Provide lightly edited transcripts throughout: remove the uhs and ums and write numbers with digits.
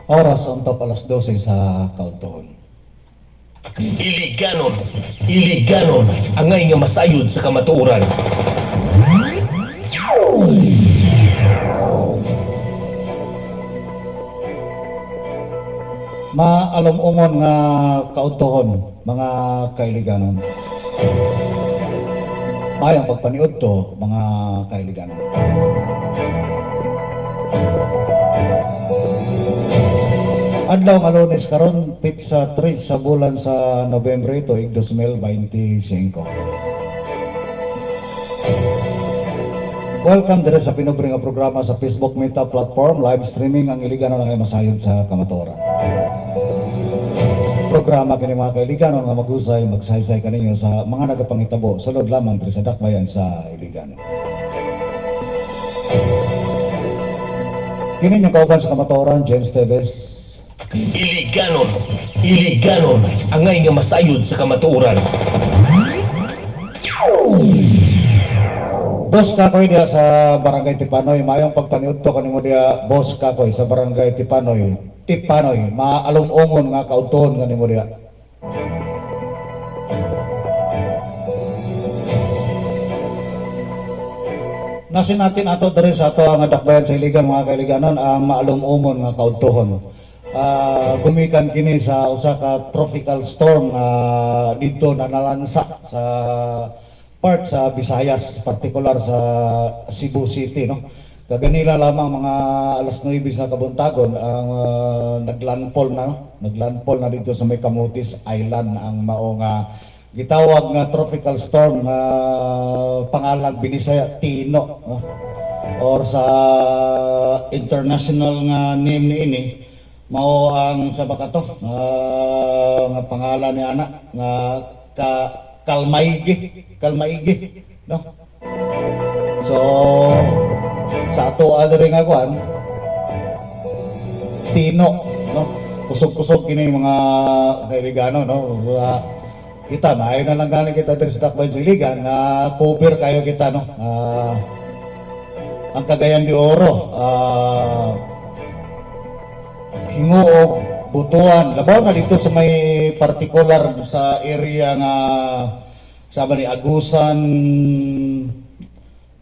Oras unta alas 12 sa Kauntuhon. Iliganon, angay nga masayod sa kamatuoran. Maalom-umon nga Kauntuhon, mga kailiganon. Mayang pagpaniud to, mga kailiganon. Adlaw nga Lunes karon pizza 3 sa bulan sa Nobyembre tuig 2025. Welcome dire sa pinubre nga programa sa Facebook Meta platform, live streaming ang iliganon nga masayod sa kamatuoran. Programa kini mga kailiganon nga magusay magsaysay kaninyo sa mga nagapangitabo sulod lamang diri sa dakbayan sa Iligan. Kini yung kauban sa kamatuoran, James Teves. Iliganon, angay nga masayod sa kamatuoran. Boss Kakoy diya sa Barangay Tipanoy, mayong pagpaniud to kanimo diya, Boss Kakoy sa Barangay Tipanoy. Tipanoy, maalom-umon nga Kauntuhon kanimo diya. Nasin natin ato diri sa ato nga dakbayan sa Iligan, mga kailiganon, ang maalom-umon nga Kauntuhon. Gumikan kini sa usa ka tropical storm dito na nalansa sa part sa Visayas, particular sa Cebu City, no. Kaganila lamang mga alas 9 sa kabuntagon ang naglandfall na, no? Naglandfall na dito sa may Camotes Island ang mao nga gitawag nga tropical storm, pangalan Binisaya Tino, no? Or sa international nga name niini mao ang sa bakato nga pangalan ni anak nga Kalmaigi, no? So sa ato adere nga kuan Tino, no? Kusog-kusog kini mga kailigano, no? Kita maayo na lang gani kita diri sa dakbayan sa Iligan nga cover kayo kita, no? Ang Cagayan de Oro, Hinguog, Butuan, labaw na dito sa may particular sa area nga sama ni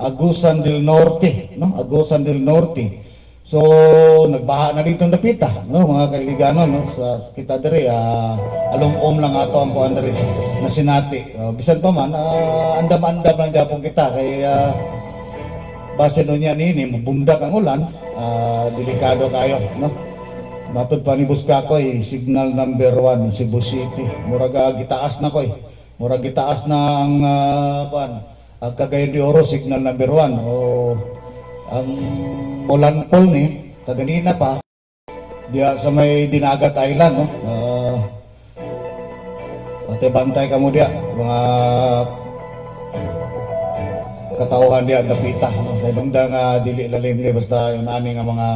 Agusan del Norte, no? Agusan del Norte. So nagbaha na dito ang dapita, no, mga kailigano, no, sa kita diri alom-om lang ato ang kuan diri na sinati. Bisan pa man andam-andam lang gyapon kita kay base no niya nini mabundak ang ulan, delikado kayo, no. Matod pa ni Boss Kakoy, signal number 1 Cebu City. Murag gitaas na koy. Murag gitaas na ang kuan, ang Cagayan de Oro signal number 1. O ang Molanpol ni kaganina pa diya sa may Dinagat Island, no. Pati bantay ka mo diya mga katauhan diya dapita, no. Sa ibangda nga dili lalim ni basta yung ani nga mga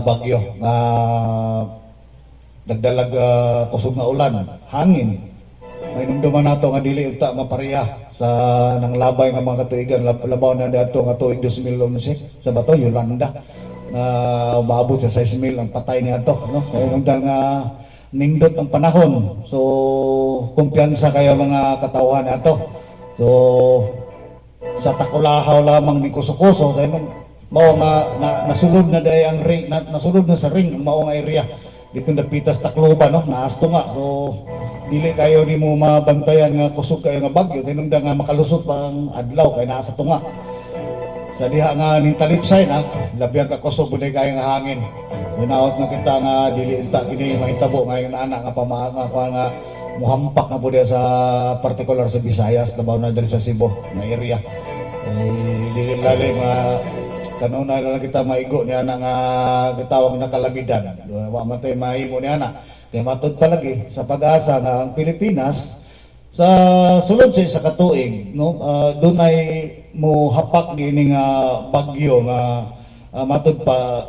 bagyo nagdalag kusog nga ulan, hangin. May numduman nato nga dili unta mapareha sa nang labay nga mga katuigan, labaw na dato nga tuig 2011 sa bato Yolanda na umaabot sa 6,000 ang patay niya to, no. Kaya nung nga nindot ang panahon, so kumpiyansa kayo mga katawhan nato. So sa takulahaw lamang ni kuso-kuso sa imong mao nga nasulod na day ang ring, nasulod na sa ring mao nga area dito dapitas Tacloban, no, naasto nga. So dili kayo di mo mabantayan nga kusog kayo nga bagyo tinungda nga makalusot pa ang adlaw kay naa sa tunga sa diha nga ning talipsay na labihan ka kusog buday kayo nga hangin. Ginaot nga kita nga dili unta kini mahitabo nga yung anak nga pamaanga nga muhampak na buday sa particular sa Visayas labaw na diri sa Cebu na area. Dili lalim kanuna lang kita maigo ni anak nga gitawag na kalamidad. Wa man tay mahimo ni anak. Kaya matod palagi sa pag-asa nga ang Pilipinas sa sulod sa isa ka tuig, no, dunay mo hapak gini nga bagyo nga matod pa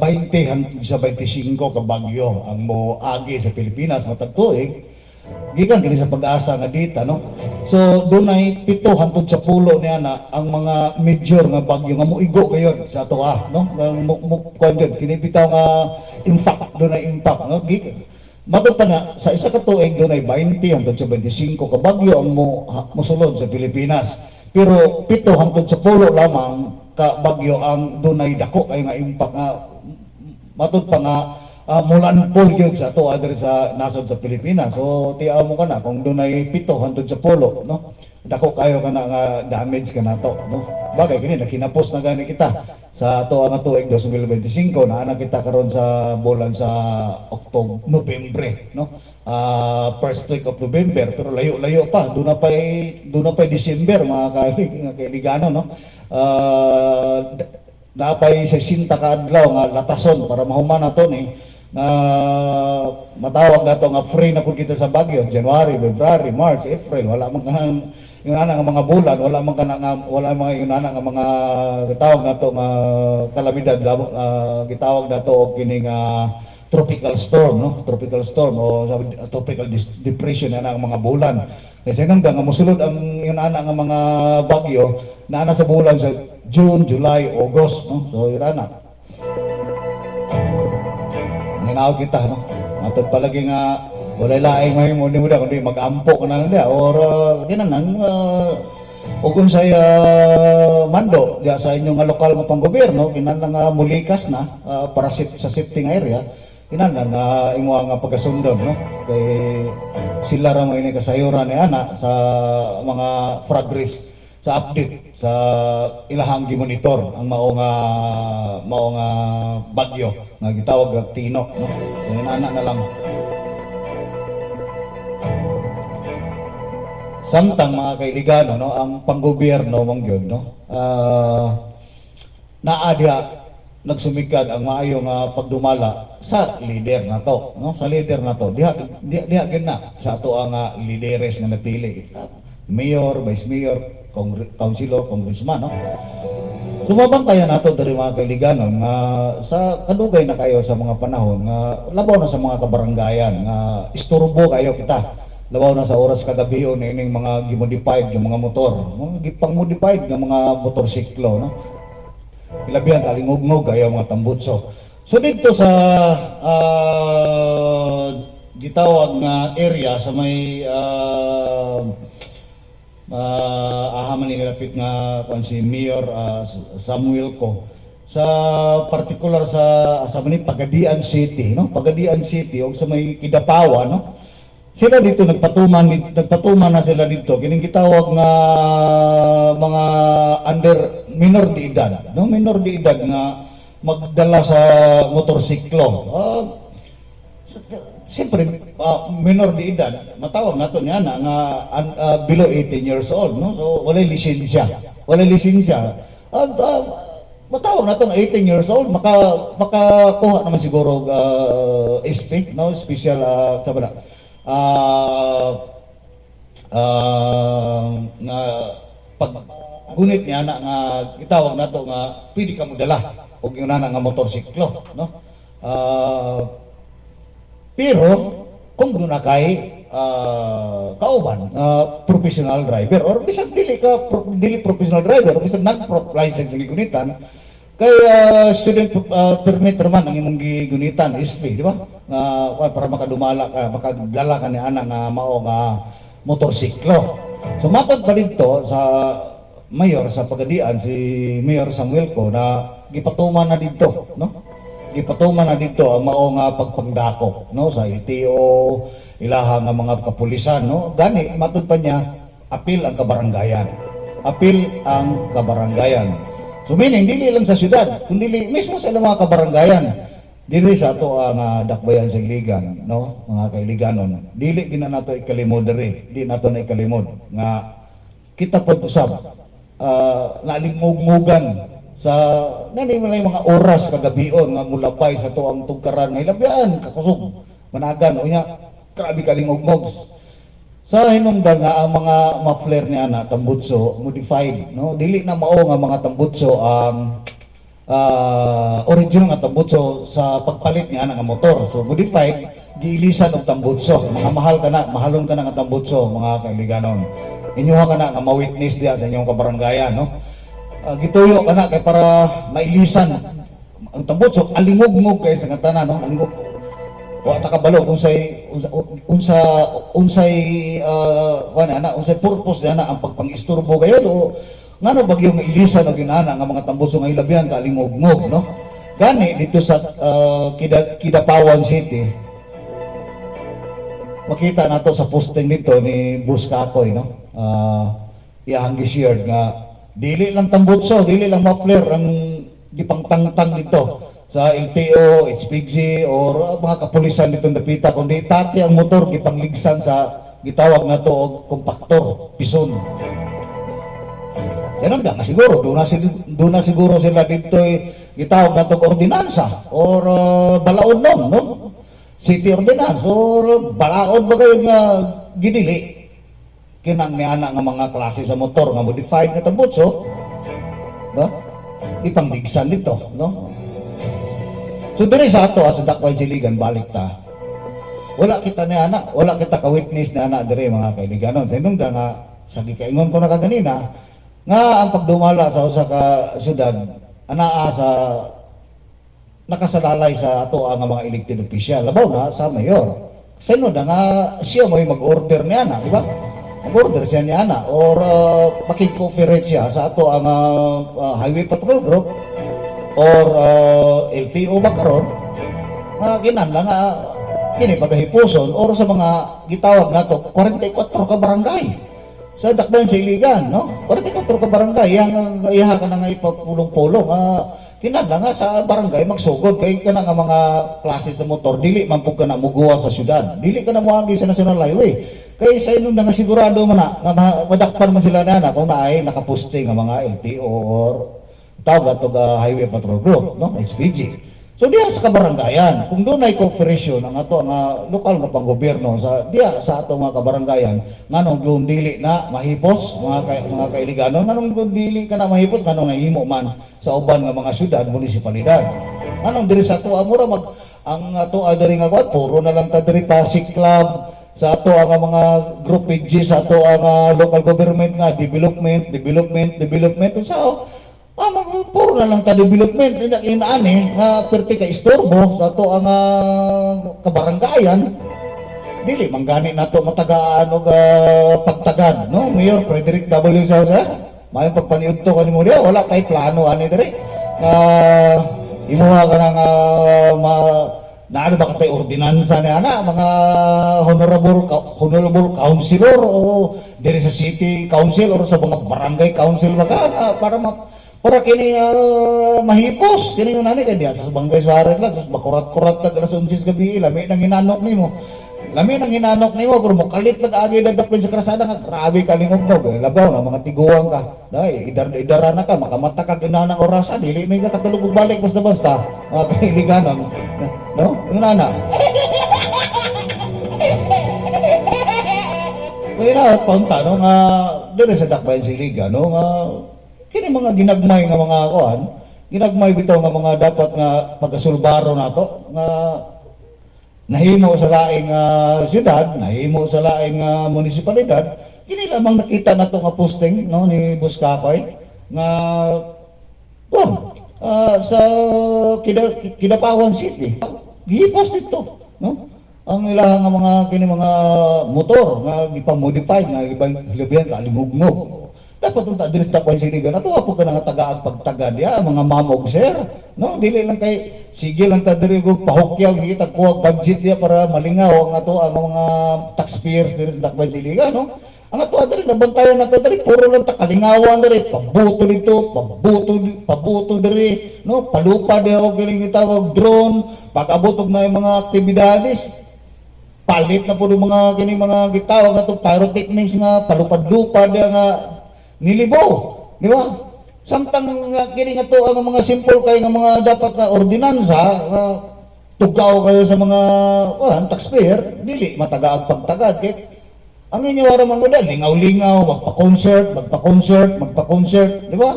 20 hangtod sa 25 ka bagyo ang mo agi sa Pilipinas matag tuig. gikan kini sa pag-asa nga dita, no? So dunay 7 hangtod sa 10 niya na ang mga major nga bagyo nga moigo gayon sa atoa, no? Kuan gyud kini bitaw nga impact, dunay impact, no? Matod pa na sa isa ka tuig dunay 20 hangtod sa 25 ka bagyo ang mosulod sa Pilipinas. Pero 7 hangtod sa 10 lamang ka bagyo ang dunay dako kay nga impact nga matod pa nga mulan pol gyud sa ato adre sa nasod sa Pilipinas. So tiyaw mo kana kung dunay 7 hangtod sa 10, no? Dako kayo kana nga damage ka nato, no? Bagay kini nakinapos na gani kita sa ato nga tuig 2025 na ana kita karon sa bulan sa Nobyembre, no? First week of November, pero layo-layo pa, doon na pa December mga kailigano, no? Napay 60 ka adlaw nga latason para mahuman nato ni matawag nato nga free na pud kita sa bagyo. January, February, March, April, wala man kanang yung ana nga mga bulan, wala man mga yung ana nga mga gitawag nato nga kalamidad, gitawag nato og kini nga tropical storm, no? Tropical storm o tropical depression ana ang mga bulan. Kasi nang nga mosulod ang yung ana nga mga bagyo na ana sa bulan sa June, July, August, no? So yun ana. Nginaw kita, no? Matod palagi nga wala laing mahimo ni mo kundi mag-ampo ka na lang dia or kinanan o kung say mando diya sa inyong lokal nga panggobyerno kinahanglan nga mulikas na para sa safety area kinahanglan nga imo nga pagkasundon, no? Kay sila ra mo ini kasayuran ni ana sa mga progress sa update sa ilahang gimonitor ang mao nga bagyo nga gitawag og Tino, no? Kaya ana na lang. Samtang mga kailigano, no, ang panggobyerno mong yun, no, naadya nagsumikad ang maayong pagdumala sa leader na to, no, sa leader na to. Diha na sa ato ang lideres nga napili, mayor, vice mayor, councilor, congressman, no. Sumabantayan nato dari mga kailigano nga sa kadugay na kayo sa mga panahon nga labaw na sa mga kabaranggayan nga isturbo kayo kita. Labaw na sa oras kagabion ining mga gimodified nga mga motor, mga gipang-modified nga mga motorsiklo, no? Ilabihan kalingog-ngog ayaw mga tambutso. So dito sa gitawag nga area sa may ahaman ni lapit nga kuan si Mayor Samuel ko sa particular sa ni Pagadian City, no? Pagadian City o sa may Kidapawan, no? Sila dito nagpatuman na sila dito kining gitawag nga mga minor de edad, no? Minor de edad nga magdala sa motorsiklo. Siyempre minor de edad matawag nato niya na nga below 18 years old, no? So walay lisensya. Matawag nato nga 18 years old makakuha naman siguro SP, no? Special nga paggunit niya na nga itawag nato nga pwede ka mo dala og yun na nga motorsiklo, no? Pero kung doon na kay kauban professional driver or bisag dili professional driver or bisag non-prop license nga gunitan kay student permit naman ang imong gigunitan SP, di ba? Para makadumala ka, makadala ka ni ana nga mao nga motorsiklo. So matod pa dito sa mayor sa Pagadian si Mayor Samuel ko na gipatuman na dito, no? Gipatuman na dito ang mao nga pagpangdako, no, sa LTO, ilaha nga mga kapulisan, no? Gani matod pa niya apil ang kabaranggayan. Apil ang kabaranggayan. So meaning, dili lang sa syudad, kundi mismo sa ilang mga kabaranggayan. Dili sa ato ang dakbayan sa Iligan, no? Mga kailiganon. Dili gina nato ikalimod diri, di nato na ikalimod nga kita pod usab nalimugmugan sa ngani man mga oras kagabion nga mulapay sa tuang tugkaran nga hilabyan kakusog managan unya grabe kalingugmog. Sa hinungdan nga ang mga muffler ni ana tambutso modified, no? Dili na mao nga mga tambutso ang original nga tambutso sa pagpalit ni ana nga motor. So modified giilisan og tambutso. Mga mahal ka na, mahalon ka na nga tambutso, mga kaibiganon. Inyuha ka na nga ma-witness diya sa inyong kabaranggayan, no? Gituyo ka na kay para mailisan ang tambutso, alingog-ngog kay sa tanan, no? Alingog. Wa ta kabalo unsay purpose na ang pagpangisturbo kayo o ngano bagyong ilisan og ginana nga mga tambutso nga ilabihan ka alingog-ngog, no? Gani dito sa Kidapawan City, makita nato sa posting nito ni Bus Kakoy, no? Iyahang gi-shared nga dili lang tambutso, dili lang muffler ang gipangtangtang dito sa LTO, HPG or mga kapulisan dito napita, kundi pati ang motor gipangligsan sa gitawag na to og kompaktor, pison. Yan na siguro, doon na siguro sila dito gitawag na to ordinansa or balaod nun, no? City ordinance or balaod ba kayo nga ginili kinang niana nga mga klase sa motor nga modified nga tambutso, no? Ipangligsan dito, no? So diri sa ato sa Dakway Siligan balik ta. Wala kita ni ana, wala kita ka-witness ni ana diri mga kaibiganon. Sa inong nga sa gikaingon ko na kaganina nga ang pagdumala sa usa ka syudad anaa sa nakasalalay sa ato ang mga elected official. Labaw na sa mayor. Sino na nga siya mo mag-order ni ana, di ba? Mag-order siya ni ana or makikooperate siya sa ato ang highway patrol group or LTO ba karon nga kinahanglan nga kini pagahipuson or sa mga gitawag nato 44 ka barangay sa Dakbayan Siligan, no? 44 ka barangay yang iha ka na nga ipapulong-pulong kinahanglan nga sa barangay magsugod kay kana nga mga klase sa motor dili man pud kana muguwa sa syudad, dili ka na moagi sa national highway kay sa inong nga sigurado man na nga madakpan man sila na kung naay nakaposte nga mga LTO or tawag ito highway patrol group, no? HPG. So diya sa kabarangayan, kung doon ay cooperation ang ato nga lokal nga panggobyerno sa diya sa ato mga kabarangayan, nganong doon dili na mahipos mga kailiganon, nganong doon dili ka na mahipos, nganong nahimo man sa uban nga mga syudad, munisipalidad. Nganong diri sa ato amura ang ato diri nga kwat puro na lang ta diri Pasig Club sa ato ang mga groupage sa ato ang local government nga development so puro na lang ta development inaani nga perti ka istorbo sa ato ang kabarangayan dili manggani nato matagaan og pagtagad, no? Mayor Frederick W. Sousa may pagpaniudto kanimo diha wala kay plano ani diri imuha ka nang naano ba katay ordinansa ni ana mga honorable councilor o diri sa city council or sa mga barangay council baka para kini mahipos kini yung nani kay diya sa Barangay Suarez lang sa makurat-kurat tag alas 11 gabi lami nang hinanok nimo pero mo kalit nag-agi dagdag sa krasada nga grabe ka lingog-nog labaw na mga tiguang ka dai idara na ka makamata ka ginanang orasan dili may ka katulog balik basta-basta mga kailiganon, no? Inana kaya na punta no nga diri sa Dakbayan Siligan no nga kini mga ginagmay nga mga ginagmay bitaw nga mga dapat nga pagasulbaro nato nga nahimo sa laing syudad, nahimo sa laing munisipalidad, kini lamang nakita nato nga posting no ni Bus Kakoy nga sa Kidapawan City. Gipost dito, no? Ang ilang nga mga kini mga motor nga gipamodify nga libayan ka alimugnog. Dapat unta diri sa Dakbayan Siligan ato apo ka nga tagaag pagtagad ya mga mamog sir, no? Dili lang kay sige lang ta diri go pahukyaw kita kuwag budget dia para malingaw ang ato ang mga taxpayers diri sa Dakbayan Siligan, no? Ang ato diri nabantayan nato diri puro lang ta kalingawan diri pabuto dito pabuto diri, no? Palupa di og galing tawag drone pag-abot og na mga aktibidades palit na pud mga kini mga gitawag nato pyrotechnics nga palupad-lupad nga nilibaw, di ba? Samtang kini nga to ang mga simple kay nga mga dapat na ordinansa tugaw kayo sa mga taxpayer, dili matagaag pagtagad kay ang inyo wara man model lingaw-lingaw, magpa-concert, di ba?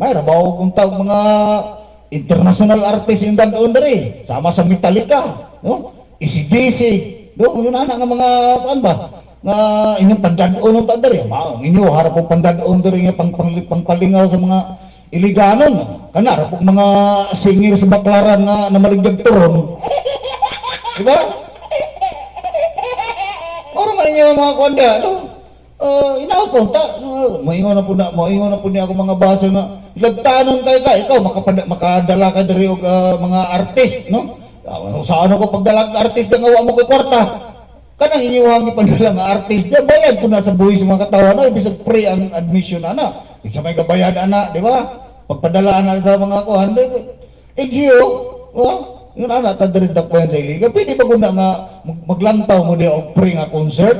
May rabaw kung mga international artist yung doon diri, sama sa Metallica, no? ECDC, do yun ana nga mga kuan ba nga inyong pandadon ta diri, mao inyo harap po pandadon diri nga pangpalingaw sa mga iliganon, kana harap po mga singir sa baklaran nga namaligdag turon. Di ba? Para man inyo mga kuan dia, no? Inaot po ta, moingon na po niya ako mga base nga ilagtanon kay ka, ikaw makadala ka diri og mga artist, no? Saan ako pagdalag artist nga wa mo koy kwarta. Kanang inyuhang ipadala nga artist, da bayad ko na sa buhis mga katawan na bisag free ang admission ana. Isa may kabayad ana, di ba? Pagpadala ana sa mga kuhan, NGO, yun ana ta diri dakpan sa iliga. Pwede ba guna nga maglantaw mo di og free nga concert,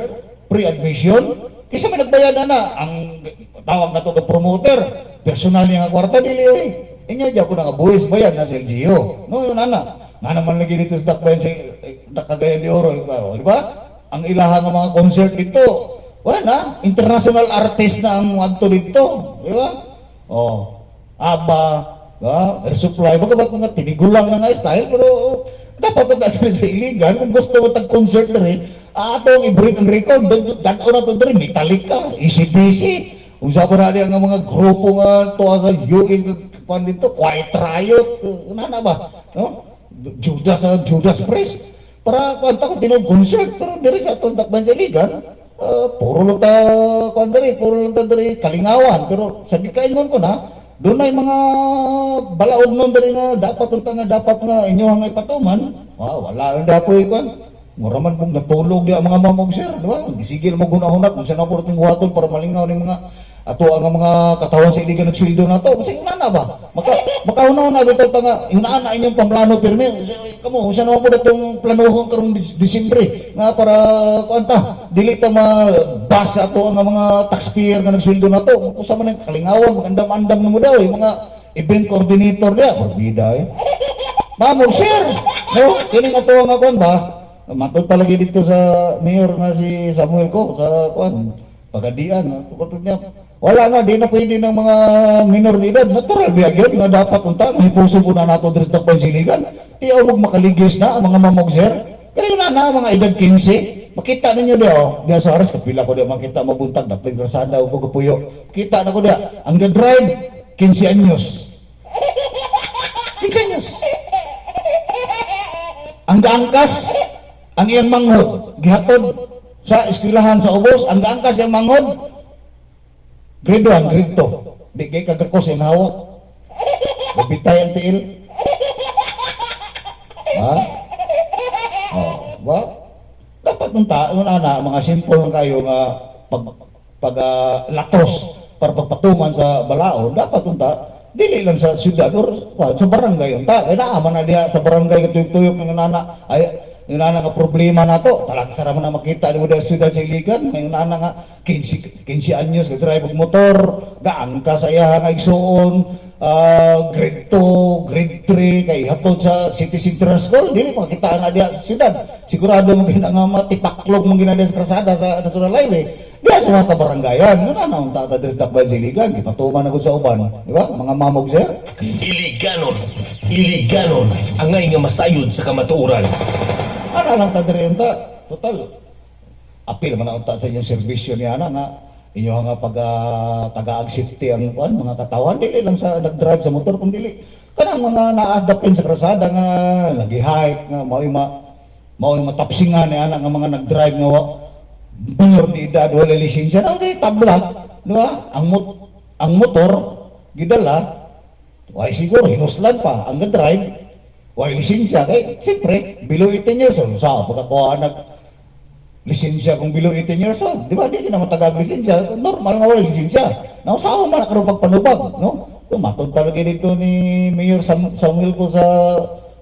free admission? Kisa may nagbayad ana ang tawag na to ka promoter, personal niya nga kwarta dili oy. Inyo ja ko na nga buhis bayad na sa LGU. No yun ana. Nga naman lagi dito sa dakbayan sa Cagayan de Oro, di ba? Ang ilaha nga mga concert dito, wala, international artist na ang adto dito, di ba? ABBA, Air Supply, baga ba't mga tinigulang na nga style, pero dapat na sa iligan, kung gusto mo tag-concert na rin, atong i-break ang record, dano na ito rin, Metallica, ECDC, kung saan pa natin ang mga grupo nga to sa UN, dito, Quiet Riot, na ba? No? Judas Priest para kanta ko tinong concert pero diri sa atong dakban sa ligan puro lang ta diri kalingawan pero sa gikaingon ko na doon ay mga balaod nun diri nga dapat nga inyo hangay patuman wala ang dapoy kan mura man kung natulog di ang mga mamog sir di ba gisigil mo gunahunat kung saan ako ting buhaton para malingaw ni mga ato ang mga katawan sa iligan nagsuldo na to kasi una ba makahunaw na bitaw ta nga una inyong pamplano pirmi kamo usa na po datong planuhon karong Disyembre nga para kuanta dili ta mabasa ato ang mga taxpayer nga nagsuldo na to usa man ang kalingawan magandam-andam na mo daw mga event coordinator dia forbida mamo sir no kini ato nga kuan ba matod palagi dito sa mayor nga si Samuel ko sa kuan pagadian kapatid niya wala na, di na pwede ng mga minor de edad. Natural biyagyan nga dapat unta. May puso po na nato dito sa pansiligan. Di ako makaligis na ang mga mamog sir. Kaya na mga edad 15. Makita ninyo diyo. Diya sa oras, kapila ko diya makita mabuntag na pagkrasada o pagkapuyo. Kita na ko diya. Ang ga-drive, 15 anyos. 15 anyos. Ang gaangkas, ang iyang manghod. Gihatod sa eskwelahan sa ubos. Ang gaangkas iyang manghod. Grade 1, grade 2. Di kay kagakos yung hawak. Babitay ang tiil. Ha? Ba? Dapat nung mga simple lang kayo nga latos para pagpatuman sa balao. Dapat nung dili lang sa syudad or sa barangay. Kaya naaman na diya sa barangay katuyok-tuyok ng nana. Yung nana nga problema na to, talag sara mo na makita di mo dahil syudad sa iligan, yung nana nga 15 anyos, nag-drive og motor, gaan ka sa iya nga igsuon, grade 2, grade 3, kay hatod sa City Central School, dili makita na diya sa syudad. Sigurado mo gina nga matipaklog mo gina diya sa krasada sa National Highway. Diya sa mga kabarangayan, yun na ang tatadres dakbay sa iligan, ipatuman ako sa uban, di ba? Mga mamog sir. Iliganon, angay nga masayod sa kamatuoran. Ano lang tadiri unta, total. Apil man na unta sa inyong serbisyo niya na nga inyo nga pag taga-ag safety ang mga katawan dili lang sa nag-drive sa motor kung dili kanang mga naadapin sa krasada nga nagi-hike nga mao matapsingan niya nga mga nag-drive nga minor de edad wala lisensya na kay tabla di ba ang motor gidala way siguro hinuslan pa ang drive way lisensya kay siyempre below 18 years old sa pagkakuha lisensya kung below 18 years old di ba di na matagag lisensya normal nga wala lisensya nausaho man karon pagpanubag no matod talaga dito ni Mayor Samuel ko sa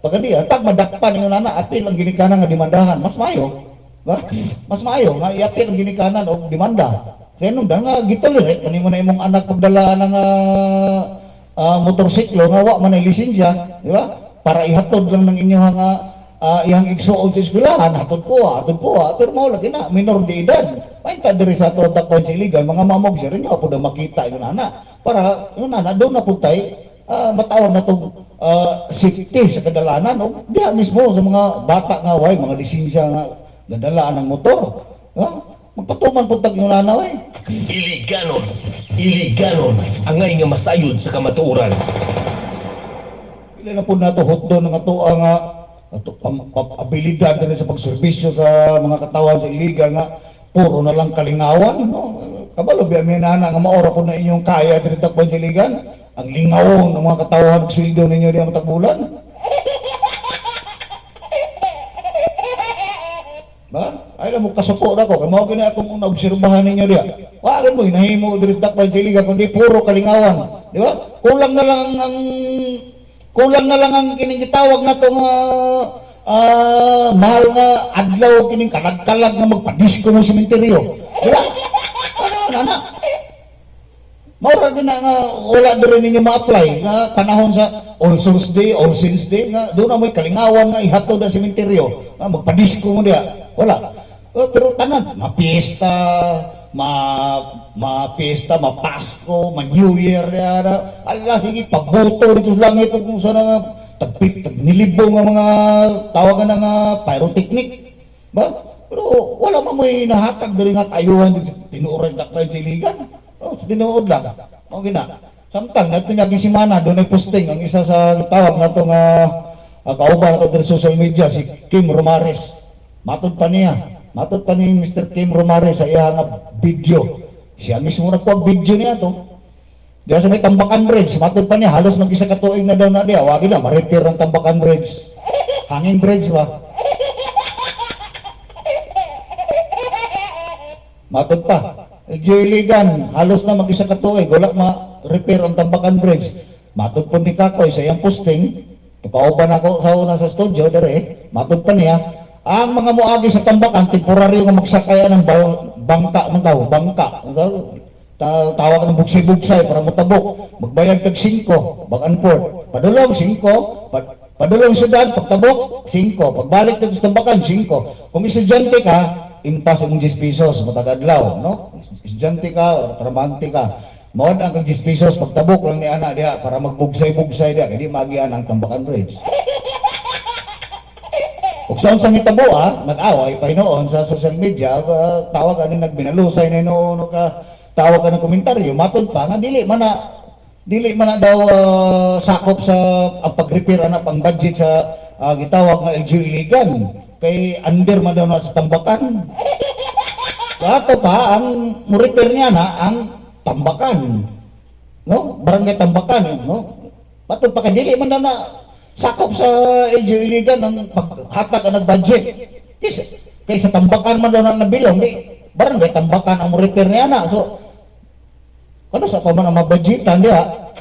pagadian pag madakpan yung nana apil ang ginikanan nga demandahan mas mayo ba mas mayo nga iapil ang ginikanan og demanda kaya nung nga gituloy kanimo na imong anak pagdala ng motorsiklo nga wa man ay lisensya di ba para ihatod lang ng inyo nga iyang igsuon sa eskwelahan, hatod po, pero mao lagi na, minor de edad. Painta diri sa todak ko sa iligan, mga mamog sir, inyo po na makita yun ana. Para, yun ana, doon na po tayo, matawag na itong safety sa kadalanan, o diya mismo sa mga bata nga, way, mga lisensya nga, gadalaan ng motor. Magpatuman po tag yung lanaw eh. Iliganon, angay nga masayod sa kamatuoran. Pila na po nato hotdo ng ato ang abilidad na sa pagserbisyo sa mga katawan sa illegal nga puro na lang kalingawan, no? Kabalo biya may nana nga maora po na inyong kaya dito sa takpan sa illegal. Ang lingawon ng mga katawan ng sweldo ninyo diya matagbulan. Ba? Ay lang mo kasuko na ko. Kaya mga gina akong naobserbahan ninyo diya. Wagan mo, hinahimo dito sa takpan sa illegal kundi puro kalingawan. Di ba? Kulang na lang ang kinigitawag na itong mahal nga adlaw kining kalag-kalag na magpadisko ng sementeryo. Diba? Ano? Maura din na nga wala din ninyo ma-apply nga panahon sa All Souls Day, All Saints Day nga doon na may kalingawan nga ihatod na sementeryo nga magpadisko mo diya. Wala. Pero tanan, mapiesta, ma-fiesta, ma-Pasko, ma-New Year, ala, sige, pagboto dito sa langit kung saan nga, tagnilibo nga mga tawagan na nga pyrotechnic. Ba? Pero wala mo may nahatag dali nga kayuhan dito, tinuoran takpan sa iligan. Sa tinuod lang. Okay na. Samtang, nato naging simana, doon ay posting, ang isa sa tawag na itong kauban na ito sa social media, si Kim Romares. Matod pa ni Mr. Kim Romares sa iya nga video. Siya mismo nagkuha video niya to. Diya sa may Tambakan Bridge, matod pa niya, halos mag-isa katuig na daw na diya. Wagi na, ma-repair ang Tambakan Bridge. Hanging bridge ba? Matod pa. Iligan, halos na mag-isa katuig, wala ma-repair ang Tambakan Bridge. Matod po ni Kakoy sa iyang posting, ipauban ako sa una sa studio, dire, matod pa niya, ang mga muagi sa Tambakan, temporaryo nga magsakaya ng bangka, tawag ng bugsay-bugsay para mutabok, magbayad kag 5, back and forth, padulong 5, padulong syudad, pagtabok 5, pagbalik dito sa Tambakan 5. Kung estudyante ka, impas mong 10 pesos, matagadlaw, no? Estudyante ka o trabahante ka, mawad ang kag 10 pesos, pagtabok lang ni anak diya para magbugsay-bugsay diya, hindi magian ang Tambakan Bridge. Kung saan sa ngitabo nag-away pa noon sa social media, tawag ano nagbinalusay na noon tawag ka ng komentaryo, matod pa nga dili man na daw sakop sa ang pag-repair pang budget sa gitawag nga LGU iligan kay under man daw na sa Tambakan. Ato pa ang mo-repair niya na ang Tambakan, no? Barangay Tambakan, no? Matod pa kay dili man daw na sakop sa LGU iligan ang paghatag ang budget. Kaysa Tambakan man daw na nabilong, di barangay Tambakan ang repair niya na. So, ano sa pa man ang mabudgetan diya?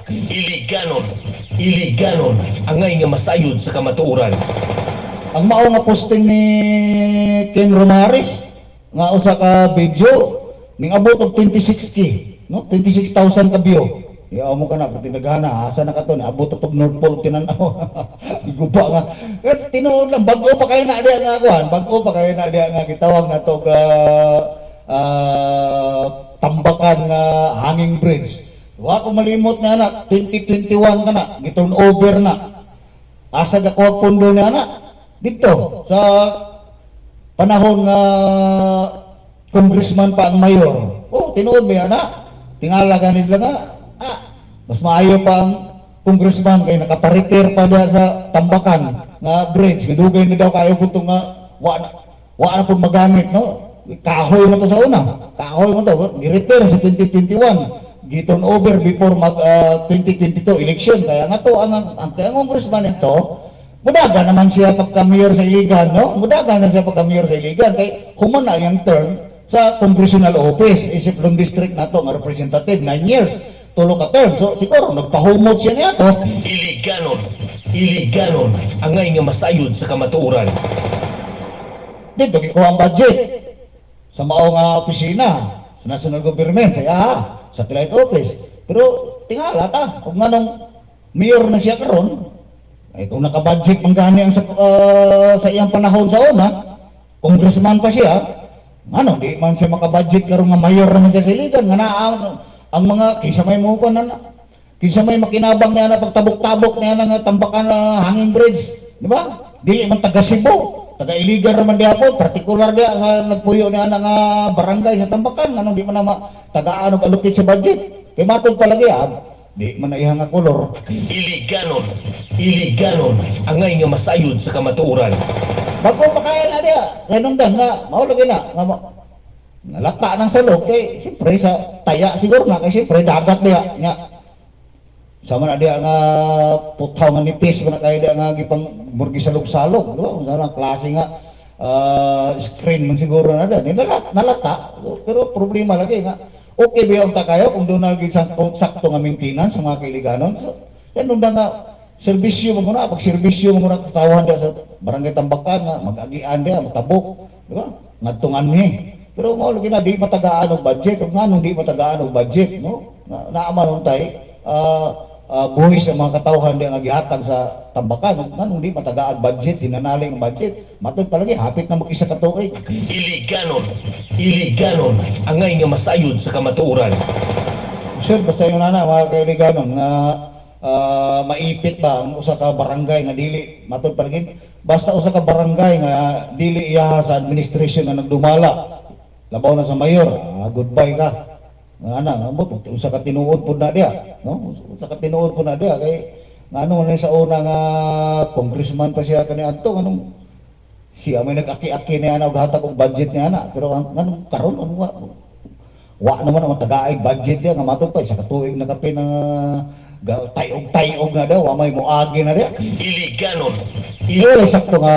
Iliganon, angay nga masayod sa kamatuoran. Ang mao nga posting ni Kim Romares nga usa ka video ning abot og 26k, no? 26,000 ka view. Yaw mo ka na, pati naghana, asa na ka to, abot ito North Pole, tinanaw. Guba nga. Kasi tinuod lang, bago pa kayo na diya nga kuhan, bago pa kayo na diya nga gitawag na to Tambakan nga hanging bridge. Wa ko malimot nga na, 2021 ka na, giturn over na. Asa ka kuha pundo na na, dito, sa panahon nga congressman pa ang mayor. Tinuod mo yan na, tingala ganit lang nga, mas maayo pa ang congressman kay nakaparepair pa diya sa Tambakan nga bridge. Gidugay na daw kayo puto nga wa na pud magamit, no? Kahoy mo to sa una. Kahoy mo to, gi-repair sa 2021. Giton over before 2022 election. Kaya nga to ang congressman ito, mudaga naman siya pagka-mayor sa iligan, no? Mudaga na siya pagka-mayor sa iligan kay human na yung term sa congressional office, isip long district na to nga representative 9 years. Tulo ka term. So, siguro, nagpahumot siya niya to. Iliganon, angay nga masayod sa kamatuoran. Dito, kikuha ang budget sa mao nga opisina, sa national government, sa satellite office. Pero, tingala ta, kung anong mayor na siya karon, ay kung nakabudget ang gani ang sa iyang panahon sa una, congressman pa siya, di man siya makabudget karon nga mayor naman siya sa iligan, nga ang mga kaysa may Kinsa may makinabang niya na pagtabok-tabok niya nga tambakan na hanging bridge, di ba? Dili man taga Cebu, taga Iligan naman di hapon, partikular dia sa nagpuyo niya nga barangay sa tambakan, anong di man na tagaan og allocate sa budget. Kay matod palagi di man na ihang nga kolor. Iliganon, angay nga masayod sa kamatuoran. Bago pakain na dia, ganun dan nga, maulagi na, nga nalata ng salog, kay siyempre sa taya siguro na, kay siyempre dagat dia, nga, sama na dia nga putaw nga nipis, kung na kaya dia nga gipang murgi salog-salog, diba? Kung saan ang klase nga, screen man siguro na dia, nalata, pero problema lagi nga, okay ba yung kayo kung doon naging sakto nga maintenance sa mga kailiganon, so, yan nung nga, serbisyo mo muna, pag serbisyo mo muna katawan dia sa barangay Tambakan nga, mag-agian dia, matabok, di ba? Ngadtungan niya. Pero mo lagi na di matagaan og budget, ug nganong di matagaan og budget, no? Naaman tay buhi sa mga katawhan dia nga gihatag sa Tambakan, ug nganong di matagaan budget, hinanaling ang budget. Matod palagi hapit na mag-isa ka tuig. Iliganon, angay nga masayod sa kamatuoran. Sure, basta yung nana, mga kailiganon nga maipit ba ang usa ka barangay nga dili matod palagi basta usa ka barangay nga dili iya sa administration nga nagdumala labaw na sa mayor goodbye ka ana ambot usa ka tinuod pud na dia no usa ka tinuod pud na dia kay ngano man sa una nga congressman pa siya kaniadto nganong siya may nag-aki-aki niya og hatag og budget niya ana pero nganong karon ano wa naman ang tagaig budget dia nga matod pa isa ka tuig na kape na tayog na daw, may muagi na rin. Iliganon. Sakto nga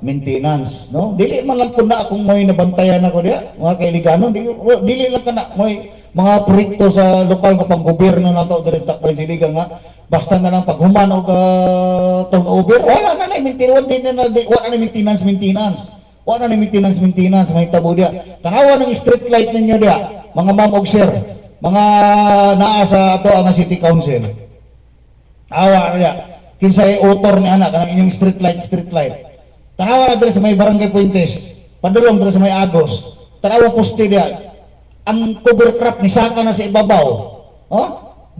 maintenance, no? Dili man lang po na kung may nabantayan ako diya, mga kailiganon, dili lang ka na, may mga proyekto sa lokal nga pang-gobyerno na ito, direct takbay siligan nga, basta na lang paghuman o turnover, wala na maintenance. Wala na maintenance, may tabo diya. Tanawa ng street light ninyo diya, mga ma'am og sir, mga naa sa ato ang city council awa niya kinsay author ni anak kanang inyong street light tanawa na diri sa may barangay Puentes padulong diri sa may Agos tanawa poste dia ang cover crop ni saka na sa ibabaw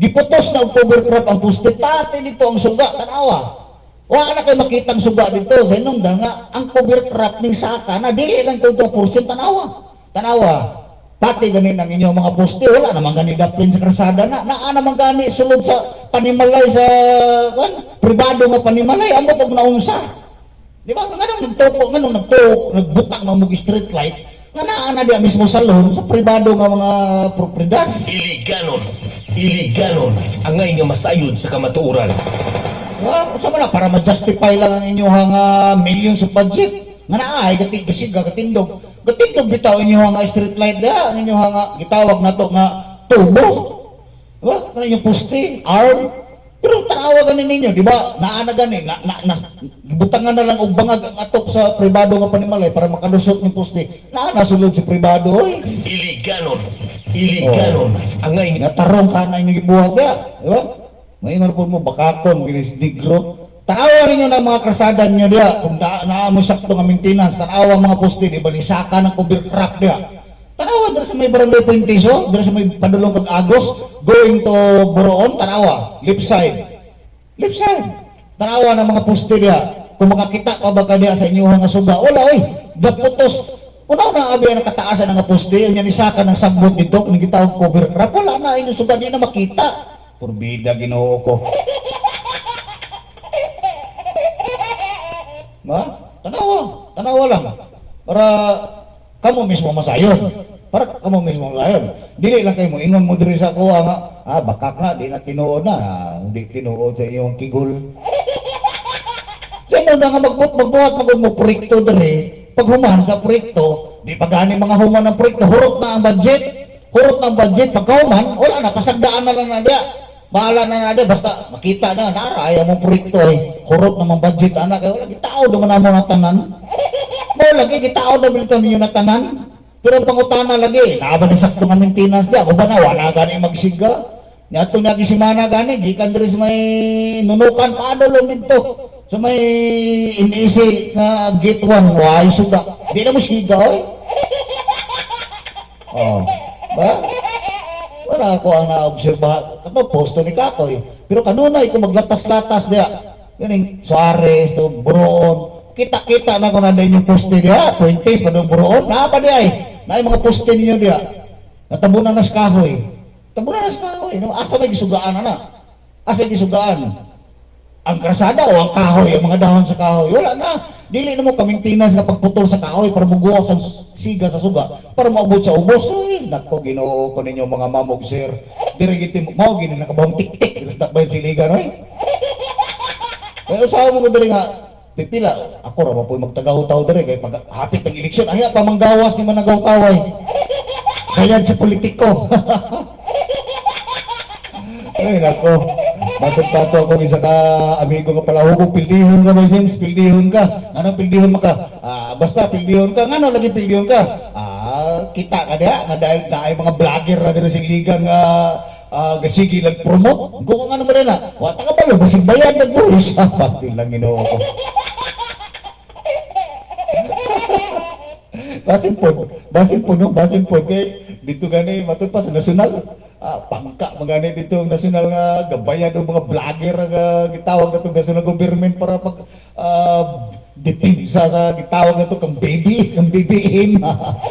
giputos na ang cover crop ang poste pati dito ang suga tanawa wa na kay makita ang suga dito sa inong nga ang cover crop ni saka na dili lang 2% tanawa pati ganin ang inyong mga poste, wala naman gani daplin sa krasada na naman gani sulod sa panimalay sa pribado nga panimalay, amot og naunsa. Di ba? Nganong nagbutang mga street light, nga naana diya mismo sa lon sa pribado nga mga propriedad. Iliganon, angay nga masayod sa kamatuoran. Sa man para ma-justify lang ang inyong millions of budget. Nga naay katindog bitaw inyo nga street light da ninyo nga gitawag nato nga turbo diba kana yung poste arm pero tanawa ganin ninyo di ba naana gani gibutangan na lang og bangag ang atop sa pribado nga panimalay para makalusot ng poste naana sulod sa pribado oy Iliganon angay natarong ka na inyong gibuhat da di ba ngayon po mo bakakon ginis digro. Tanawa rin nyo ng mga krasada nyo diya, kung naamo sakto nga maintenance, tanawa mga poste, di ba, nisaka ng cover crop diya. Tanawa, dito sa may barangay Puentes, dito sa may padulong pag-Agos, going to Boroon, tanawa, left side. Tanawa ng mga poste diya, kung makakita ka ba ka diya sa inyo nga suga, wala, oy, daputos, unaw na abi ang kataasan ng poste, yung nisaka ng sagbot dito, kung nagitawag cover crop, wala na, inyong suga, di na makita. Purbida, ginoo ko. Tanawa lang para kamo mismo masayon dili lang kayo mo ingon mo diri sa kuha nga bakak na di na tinuod hindi tinuod sa iyong kigol sa na nga magbuhat mo proyekto diri paghuman sa proyekto di pagani mga human ng proyekto hurot na ang budget pagkahuman wala na pasagdaan na lang na diya bahala na natin, basta makita na, ayaw mong proyekto kurot naman budget, anak, wala, gitao naman na mo na tanan. Lagi, gitao naman ito ninyo na tanan. Pero pangutana lagi, naaban ng sakto nga maintenance niya, kung ba na, wala gani magsiga. Niya itong nagisimana gani, gikan rin sa may nunukan, paano lang dito? Sa may inisi na gate 1, why suga. Di na mo siga, ba? wala ako ang naobserba kato posto ni Kakoy. Pero kanunay ko maglatas-latas diya. Ganing Suarez to Buroon. Kita-kita na ko na din yung poste diya, 20s pa ng Buroon. Na pa diya eh. Na yung mga poste ninyo diya. Natabunan na sa kahoy. Tabunan na sa kahoy. No? Asa may gisugaan na? Asa may gisugaan? Ang krasada o ang kahoy, ang mga dahon sa kahoy. Wala na. Dili na mo kamintinas na pagputol sa kahoy para maguwas ang siga sa suga. Para maubos sa ubos. Ay, nako, ginoo ko ninyo mga mamog, sir. Dirigiti mo, gini nakabawang tik-tik. Ilas ba yung siligan, oy? Kaya usawa mo ko diri nga, pipila. Ako ra po magtagaw-taw diri kay pag hapit ng eleksyon. Ay, pa manggawas ni managaw-taway. Kaya si politiko. Ay, nako. Matagpato ako isa ka amigo ka pala hubog, pildihon ka ba James? Pildihon ka. Anong pildihon mo ka? Basta pildihon ka. Ngano lagi pildihon ka? Kita ka diya nga dahil na ay mga vlogger na diri sa ligan nga gasigi nag-promote. Kung ano ba na? Wata ka ba? Basig bayad nag-buhis. Pasti lang ginoo ko. Basin po, kay dito gani matod pa sa nasyonal. Pangka magani dito ang nasyonal nga gabayan ng mga vlogger nga gitawag natong nasyonal government para pag dipinsa sa gitawag nato kang BBM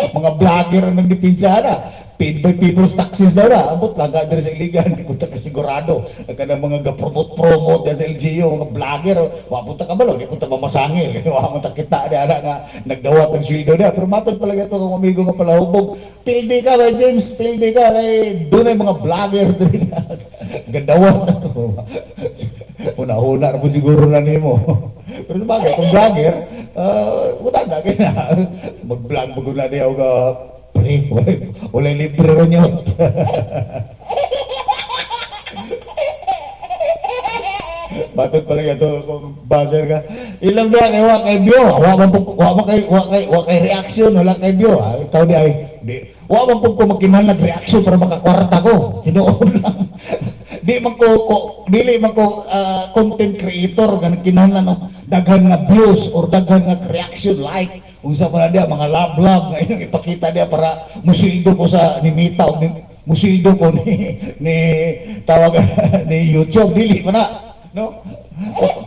mga vlogger ang nagdipinsa na paid by people's taxes daw na ambot laga diri sa iligan punta ka sigurado kada mga ga-promote sa LGU mga vlogger wa punta ka balo di punta mamasangil wa man ta kita di ana nga nagdawat ang sweldo dia pero matod pala ito kung amigo nga pala hubog pildi ka ba James pildi ka kay dunay mga vlogger diri gadawat una-una na po siguro na nimo pero sabagay kung vlogger wala na kaya mag-vlog maguna di ako ka wala libre rin yun. Batod pala ito kung buzzer ka. Ilang na kay wa kay bio, wa kay reaction, wala kay bio. Ikaw di ay wa man pug ko makinahanglan reaction para makakwarta ko. Sinuon lang. Dili man ko content creator nga kinahanglan daghan nga views or daghan nga reaction like unsa pa na dia mga love nga inyong ipakita dia para musildo ko sa nimita o musildo ko ni tawag ni YouTube dili pa na no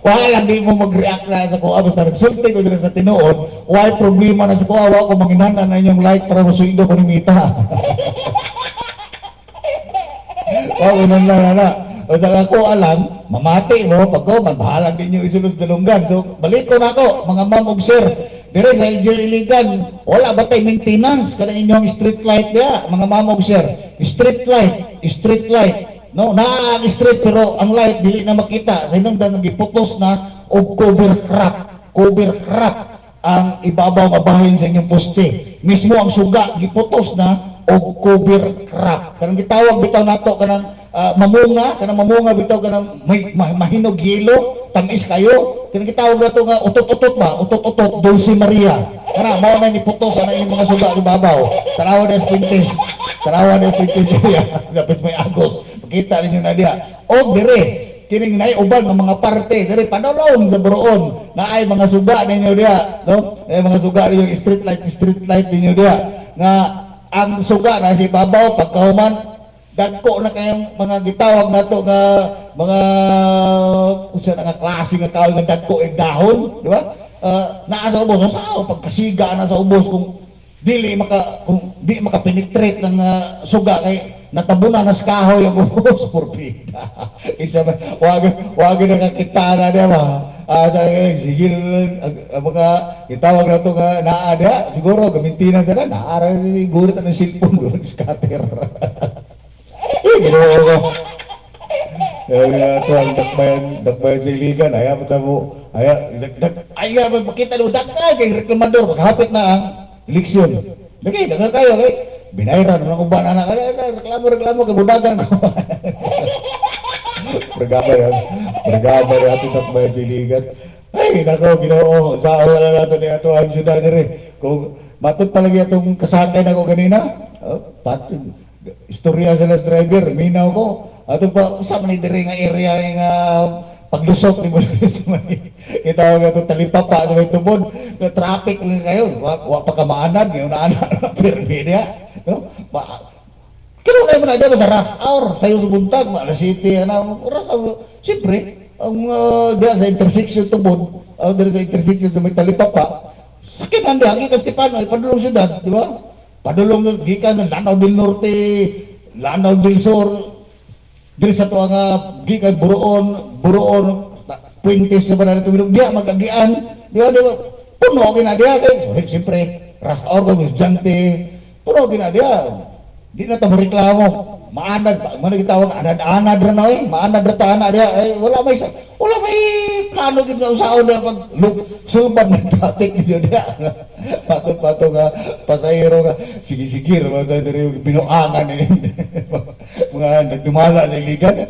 wala lang di mo mag-react na sa kuha basta nagsulti ko dito sa tinuod why problema na sa kuha wa ko manginahanglan na inyong like para musildo ko nimita unan lang na o sa ako alam mamati mo pag ko magbahalang din yung isulos dalunggan so balik ko na ako mga ma'am og sir dire sa LGU Iligan wala ba tayo maintenance kada inyong street light dia mga ma'am og sir street light no na ang street pero ang light dili na makita sa inong nagiputos na og cover crop ang ibabaw nga bahin sa inyong poste mismo ang suga giputos na og cover crop kanang gitawag bitaw nato kanang mamunga bitaw kanang mahinog yelo tamis kayo kanang gitawag nato nga utot Dulce Maria kana mao na ni putos ana yung mga suga ibabaw tanawa des pintes dapat may agos makita ninyo na diha og dire kining nay uban ng mga parte dire padulong sa Buroon na ay mga suga ninyo diha no ay mga suga ninyo street light ninyo diha nga ang suga na si babaw pagkahuman dagko na kayang mga gitawag nato nga mga unsa nga klase nga kahoy nga dagko ig dahon di ba naa sa ubos sa pagkasiga na sa ubos kung di maka-penetrate ng suga kay natabunan na sa kahoy ang ubos porpida isa wag nakakita na di ba sigil mga itawag na ito nga naada siguro gamintinan sila naara siguro ng cellphone doon scatter ginoo ko ito ang dakbayan sa iligan ayaw makita doon dakay kay reklamador maghapit na ang eleksyon daga kayo kay binayran ng uban anak reklamo kabudagan ko Bergabay ato sa mga siligan. Ay, nako, ginoo, sa wala nato ni ato ang syudad nire. Kung matod palagi atong kasakay na ko kanina, istorya sa las driver, minaw ko. Ato pa, usap ni dire nga area nga paglusok ni mo sa may itawag ato talipapa sa may tubod. Traffic lang kayo, wa pa kamaanan, yung naanan na permi niya. No? Kaya wala mo na idea sa rush hour, sayo sa buntag, alas 7, rush hour. Siyempre, ang diya sa intersection tubod, diya sa intersection sa may talipapa, sakit handa, hagi ka Stefano, padulong syudad, di ba? Padulong, gikan, Lanao del Norte, Lanao del Sur, diri sa tuwa nga, gikan, Buroon, Puentes sa banana tumilong, diya, mag-agian, di ba, puno, kinadiya, siyempre, rush hour, estudyante, puno, kinadiya, di na tamo reklamo. Maanad, mana gitawag anad-anad ra na maanad ra ta ana dia wala may plano gid nga usaon na pag sulban ng traffic dito dia. Pato nga pasahero nga sige mga diri binuangan ni mga nagdumala sa iligan.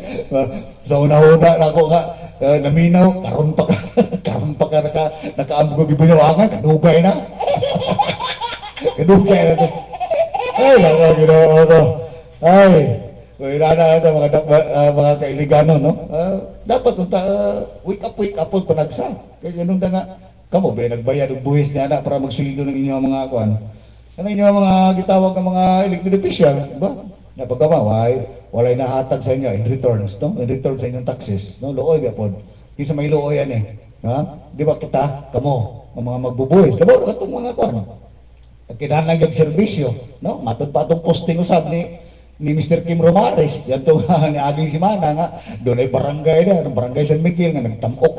Sa una-una nako nga naminaw karon pa ka nakaambog og binuangan kadugay na. Kadugay na to. Ay, Ginoo ko. Ay, kung inana ito mga kailigano, no? Dapat wake up po panagsa. Kaya ganun na nga, kamo ba nagbayad og buhis niya na para magsulido ng inyong mga kuan. Ano inyong mga gitawag ng mga elected official, di ba? Napagkamaway, walay nahatag sa inyo in returns, no? In return sa inyong taxes, no? Looy ba po? Kisa may looy yan eh. Ha? Di ba kita, kamo, ang mga magbubuhis. Diba, itong mga kuan. Kinahanglan yung serbisyo, no? Matod pa itong posting usab ni Mr. Kim Romares, yan to ni aging simana nga, doon ay barangay na, barangay San Miguel nga, nagtampok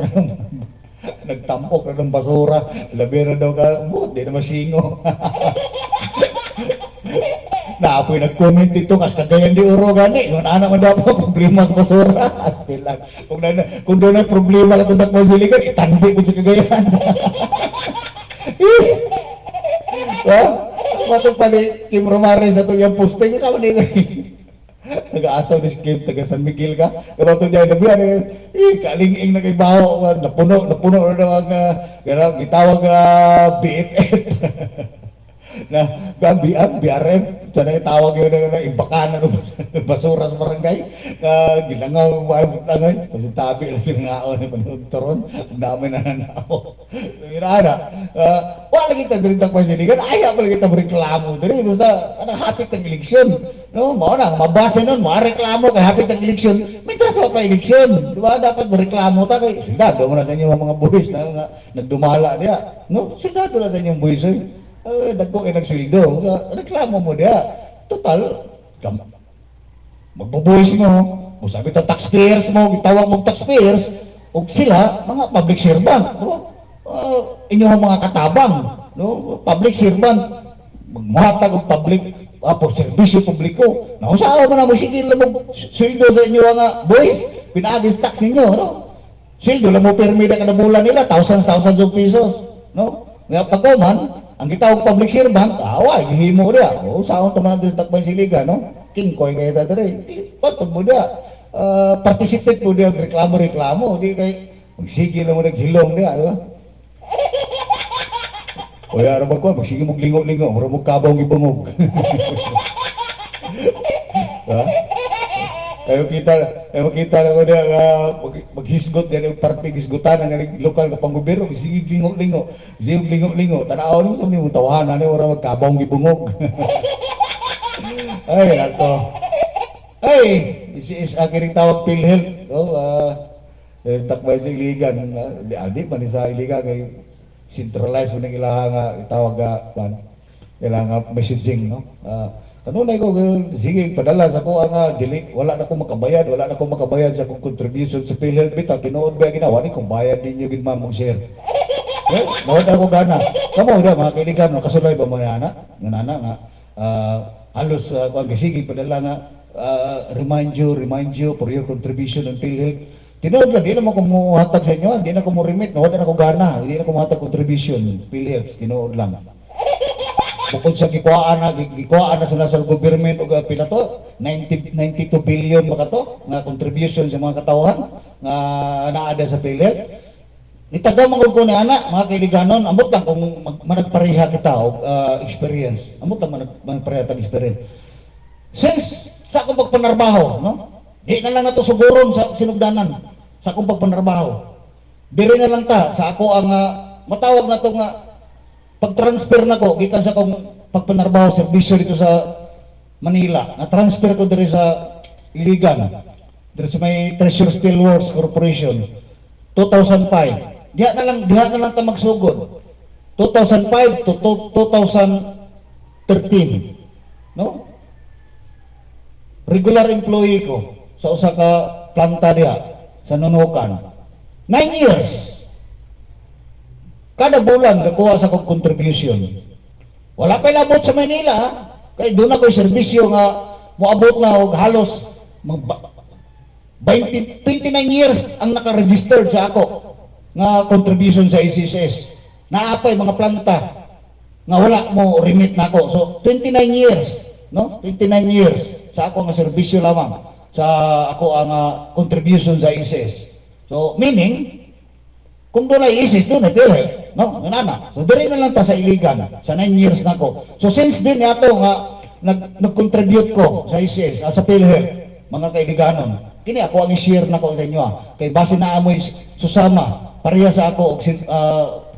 na ng basura, labi na daw ka, di na masingo. Naapoy nag-comment dito, kas kagayan di uro gani, kung anak mo daw po, problema sa basura, astil lang. Kung doon ay problema ka tundak mo siligan, itanbi ko sa kagayan. Matong pali Kim Romares na ito yung posting kasama nila. Nag-aasaw ni si Kim, taga San Miguel ka. Pero ito niya, nabiyan kalinging na kay Baho, napuno na ang gitawag BFF. Na BRF, sana itawag yun na imbakanan ng basura sa barangay. Gilangaw, langay, kasi tabi lang sinangaon ni Panunturon, ang dami na nanao. Mirana, wala kita dirintang pasiligan, ayaw pala kita reklamo diri, basta hapit ng eleksyon. No, mo na, mabasa nun, reklamo kay hapit ng eleksyon, may traso pa eleksyon. Diba, dapat reklamo ta kay, sundado mo na sa inyo mga buwis na nagdumala niya. No, sundado na sa inyong buwis dagko kay nagsweldo, reklamo mo dia. Total, magbubuhis mo sabi to taxpayers mo, gitawag mo taxpayers, ug sila mga public servant, no? Inyong mga katabang, no? Public servant, magmuhatag og public por serbisyo publiko. Nausawa mo na mo sigil mo sweldo sa inyo nga boys, pinaagis tax ninyo, no? Sweldo lang mo permida kada bulan nila, thousands of pesos, no? Nga pagkuman ang gitawag public servant, away, gihimo dia. Saan taman natin sa takbay siligan, no? King Koy kayo tatari. Patod mo dia. Participate mo dia, reklamo. Di kay, magsigil mo naghilong dia, di ba? O yara ba ko, magsigil mo lingo-lingo, mura mo kabaw gibungog. Kayo kita na ko dia maghisgot yan yung parte gisgutan ng lokal na panggobero, sige lingo-lingo, tanaw mo sa mga tawahanan ni ora magkabong gibungog. Ay, ato. Ay, is akiring tawag PhilHealth. Takbay sa iligan, di man sa iligan kay centralized mo ng ilaha nga itawag kailangan messaging, no? Kanunay ko, sige, padala sa ko nga, wala na ko makabayad sa kong contribution sa PhilHealth bitaw, tinuod ba ginawa ni kung bayad ninyo gid mamong share. Mawad ako gana. Kamo da mga kaibigan, kasulay ba mo na anak? Nga halos kung sige, padala nga, remind you for your contribution on PhilHealth. Tinuod lang, di naman ko muhatag sa inyo, di na ko mo remit, nawad na ko gana, di na ko muhatag contribution, PhilHealth, tinuod lang. Bukod sa gikuhaan na sa national government o pila to 92 billion baka to nga contribution sa mga katawhan nga naada sa PhilHealth. Nitagaw man ko ni ana mga kaibiganon, amot lang kung managpareha kita og experience. Amot lang managpareha tag experience. Since sa akong pagpanarbaho, no? Di na lang nato suguron sa sinugdanan sa akong pagpanarbaho. Diri na lang ta sa ako ang matawag na to nga pag-transfer na ko, gikan sa kong pagpanarbaho, serbisyo dito sa Manila. Na-transfer ko diri sa Iligan. Diri sa may Treasure Steelworks Corporation. 2005. Diha na lang ta magsugod. 2005 to 2013. No? Regular employee ko sa usa ka planta diha sa Nunukan. 9 years. Kada bulan gakuha sa kong contribution. Wala pa labot sa Manila, ha? Kay doon ako serbisyo nga moabot na og halos 29 years ang naka-registered sa ako nga contribution sa SSS. Naapay mga planta nga wala mo remit na ako. So 29 years, no? 29 years sa ako nga serbisyo lamang sa ako ang contribution sa SSS. So meaning kung doon ay ISIS, doon ay PhilHealth, no? Ganana. So, diri na lang ta sa Iligan. Sa 9 years na ko. So, since din yato nga, nag-contribute ko sa ISIS, sa PhilHealth, mga kaibiganon, kini ako ang i-share na ko sa inyo, kay base na amoy susama, pareha sa ako,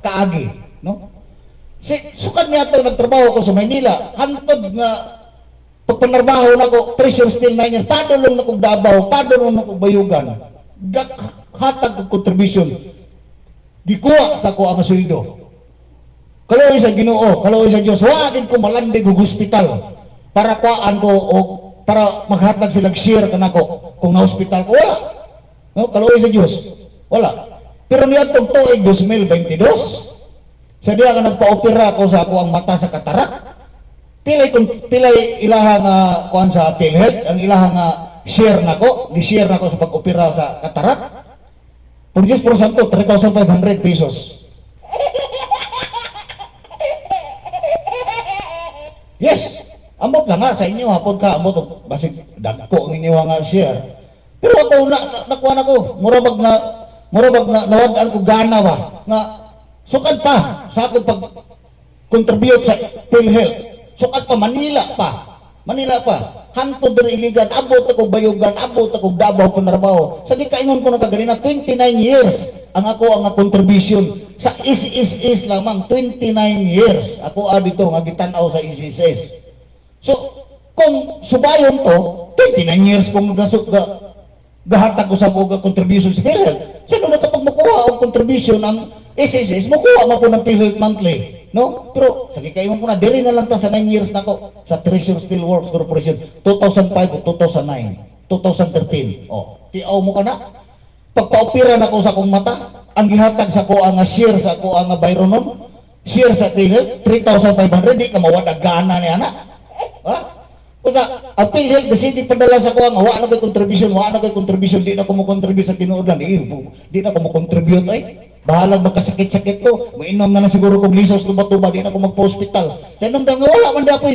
kaagi, no? Sukad niya to, nagtrabaho ko sa Maynila, hantod nga, pagpanarbaho na ko, Treasure Steel Miner, padulong na kong Davao, padulong na kong Bayugan, hatag kong contribution, gikuha sa ko ang sweldo. Kaloy sa Ginoo, kaloy sa Dios, wagin ko malandig og hospital para kuan ko o para maghatag sila share kanako kung na hospital ko wala. No, kaloy sa Dios. Wala. Pero niadtong tuig 2022, sa diha ka nagpa-opera ako sa ako ang mata sa katarak. Pilay ilahang kuan sa PhilHealth, ang ilahang share nako, gi-share nako sa pag-opera sa katarak. Por Diyos por Santo, 3,500 pesos. Yes, amot na nga sa inyo, hapon ka, amot, basig dagko ang inyo nga share. Pero ako, nakuha na ko, murabag na, nawadaan ko gana ba, nga, sukad pa, sa akong pag-contribute sa PhilHealth, sukad pa, Manila pa, hantod diri Iligan, abot ako Bayugan, abot ako Davao Panarbaho. Sa gikaingon ko na kaganina, 29 years ang ako ang contribution sa ISIS lamang, 29 years ako dito nga gitanaw sa ISIS. So kung subayon to, 29 years kung gahatag ko sa mga contribution sa PhilHealth. Sino na kapag makuha ang contribution ang ISIS, makuha mo po ng PhilHealth monthly. No? Pero, sa kikaingon ko na, diri na lang ta sa 9 years na ko sa Treasure Steelworks Corporation, 2005 o 2009, 2013. O, tiaw mo ka na. Pagpa-opera na ko sa akong mata, ang gihatag sa ko ang share sa ko ang Byronon, share sa PhilHealth, 3,500, di ka mawadag gana ni anak. Ha? Kaya, ang PhilHealth, kasi di padala sa ko ang, wa na ko'y contribution, di na ko mo contribute sa tinuulan, di na ko mo contribute ay. Bahalag magkasakit-sakit ko, mainom na siguro kong lisos tuba-tuba, di na ako magpa-hospital. Sa inong nga wala man di ako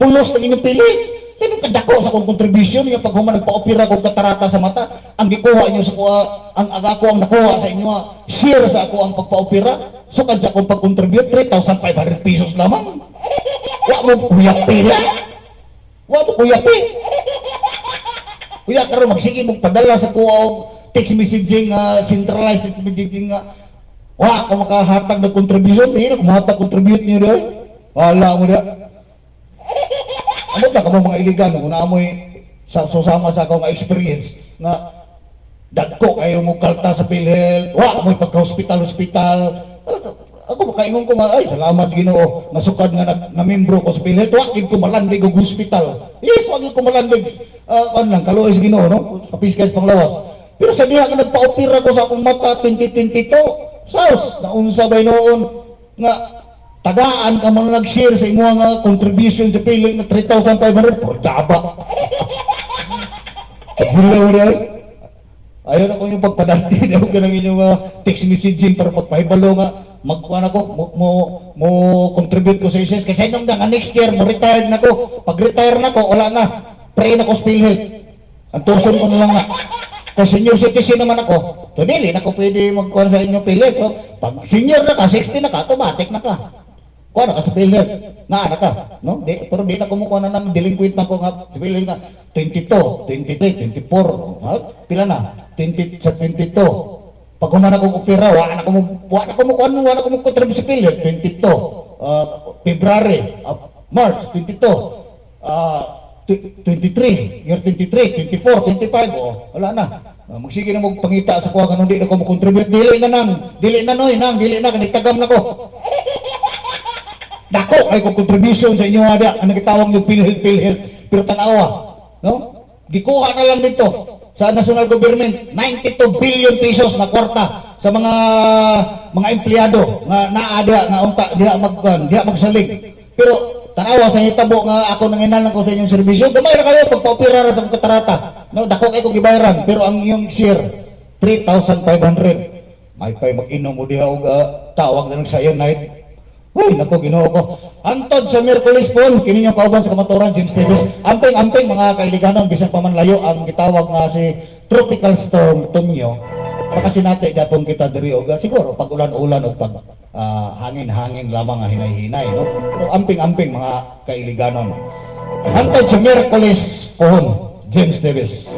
pulos ng inyong pili. Sa inong kadako sa akong contribution, yung pag nagpa-opera kong katarata sa mata, ang gikuha nyo sa kuha, ang ako ang nakuha sa inyo, share sa ako ang pagpa-opera, sukad sa akong pag-contribute, 3,500 pesos lamang. Wa mo kuyapi na. Wa mo kuyapi. Kuya karon magsige mong padala sa kuha og text messaging, centralized text messaging wa ko makahatag ng contribution, hindi na kumahatag contribute niyo doon. Wala mo na. Ano ba ka mga iligan kung naamoy susama sa akong experience na dagko kayo mo kalta sa PhilHealth, wa mo pagka-hospital. Ako makaingon ko nga, ay salamat sa Ginoo, nasukad nga na membro ko sa PhilHealth, wa gid ko malandig og hospital. Yes, wa gid ko malandig lang kaluoy sa Ginoo, no? Kapiskay sa panglawas. Pero sa diha ka nagpa-opera ko sa akong mata 2022, Saus, naunsa bay noon nga tagaan ka mo nag-share sa imo nga contribution sa PhilHealth na 3,500 por daba. Hilaw na rin. Ayaw na ko yung pagpadati na huwag ka ng inyong text messaging para pagpahibalo nga magkuhan ako, mo contribute ko sa ISIS kasi nung nga next year mo retired na ko. Pag retire na ko, wala na. Pray na ko sa PhilHealth. Ang tuson ko na lang nga. Kung senior citizen naman ako, so dili na ko pwede magkuhan sa inyong PhilHealth. So, pag senior na ka, 60 na ka, automatic na ka. Kuha na ka sa PhilHealth. Na ka. No? Pero di na kumukuha na namin, delinquent na ko nga sa PhilHealth nga. 22, 23, 24. Pila na? 20, sa 22. Pag humana kong opera, wala na kumukuha contribute sa PhilHealth. 22. February, March, 22. 23, year 23, 24, 25, oh, wala na. Magsige na mo pangita sa kuha kanang di na ko mo contribute. Dili na noy, dili na, kanitagam na ko. Dako ay ko contribution sa inyo ada, ang nagitawag yung PhilHealth, pero tanawa, no? Gikuha na lang dito sa national government 92 billion pesos na kwarta sa mga empleyado nga naada nga unta diha magsalig. Pero tanawa sa hitabo nga ako nanginahanglan ko sa inyong serbisyo, gamay ra kayo pagpa-opera ra sa katarata. No, dako kay ko gibayaran, pero ang iyong share 3,500. May pay mag-inom mo diha og tawag na lang cyanide. Uy, naku, Ginoo ko. Antod sa Miyerkules po, kini yung kauban sa kamaturan, James Davis. Amping-amping mga kailiganon, bisan pa man layo, ang gitawag nga si Tropical Storm Tonyo. Makasinati datong kita diri og siguro pag ulan-ulan o pag hangin-hangin lamang nga hinay-hinay, no? Pero amping-amping mga kailiganon. Antod sa Miyerkules po, James Davis.